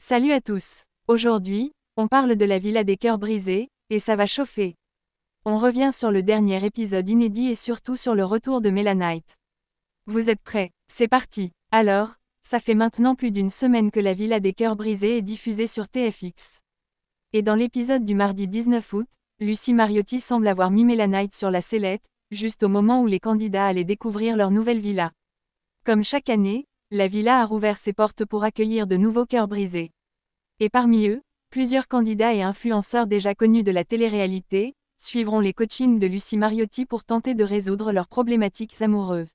Salut à tous. Aujourd'hui, on parle de la villa des cœurs brisés, et ça va chauffer. On revient sur le dernier épisode inédit et surtout sur le retour de Mélanite. Vous êtes prêts? C'est parti. Alors, ça fait maintenant plus d'une semaine que la villa des cœurs brisés est diffusée sur TFX. Et dans l'épisode du mardi 19 août, Lucie Mariotti semble avoir mis Mélanite sur la sellette, juste au moment où les candidats allaient découvrir leur nouvelle villa. Comme chaque année, la villa a rouvert ses portes pour accueillir de nouveaux cœurs brisés. Et parmi eux, plusieurs candidats et influenceurs déjà connus de la télé-réalité, suivront les coachings de Lucie Mariotti pour tenter de résoudre leurs problématiques amoureuses.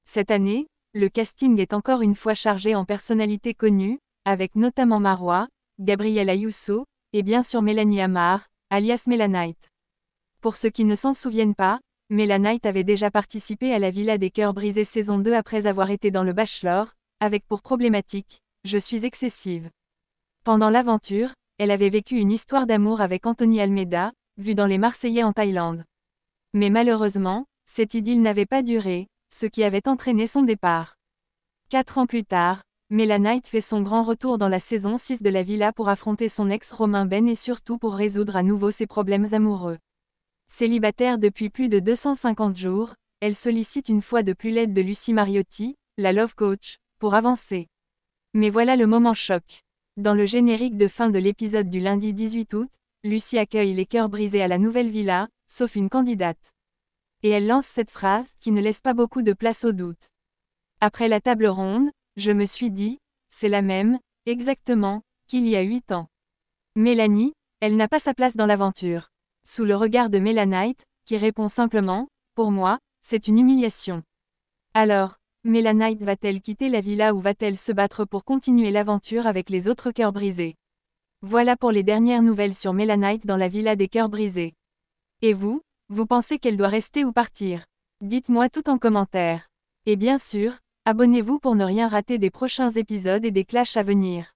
Cette année, le casting est encore une fois chargé en personnalités connues, avec notamment Marois, Gabriel Ayuso, et bien sûr Mélanie Amar, alias Mélanite. Pour ceux qui ne s'en souviennent pas, Mélanite avait déjà participé à la Villa des Cœurs Brisés saison 2 après avoir été dans le Bachelor, avec pour problématique « Je suis excessive ». Pendant l'aventure, elle avait vécu une histoire d'amour avec Anthony Almeida, vu dans Les Marseillais en Thaïlande. Mais malheureusement, cette idylle n'avait pas duré, ce qui avait entraîné son départ. 4 ans plus tard, Mélanite fait son grand retour dans la saison 6 de la Villa pour affronter son ex Romain Ben et surtout pour résoudre à nouveau ses problèmes amoureux. Célibataire depuis plus de 250 jours, elle sollicite une fois de plus l'aide de Lucie Mariotti, la love coach, pour avancer. Mais voilà le moment choc. Dans le générique de fin de l'épisode du lundi 18 août, Lucie accueille les cœurs brisés à la nouvelle villa, sauf une candidate. Et elle lance cette phrase, qui ne laisse pas beaucoup de place au doute. Après la table ronde, je me suis dit, c'est la même, exactement, qu'il y a 8 ans. Mélanie, elle n'a pas sa place dans l'aventure. Sous le regard de Mélanite, qui répond simplement, pour moi, c'est une humiliation. Alors, Mélanite va-t-elle quitter la villa ou va-t-elle se battre pour continuer l'aventure avec les autres cœurs brisés? Voilà pour les dernières nouvelles sur Mélanite dans la villa des cœurs brisés. Et vous, vous pensez qu'elle doit rester ou partir? Dites-moi tout en commentaire. Et bien sûr, abonnez-vous pour ne rien rater des prochains épisodes et des clashs à venir.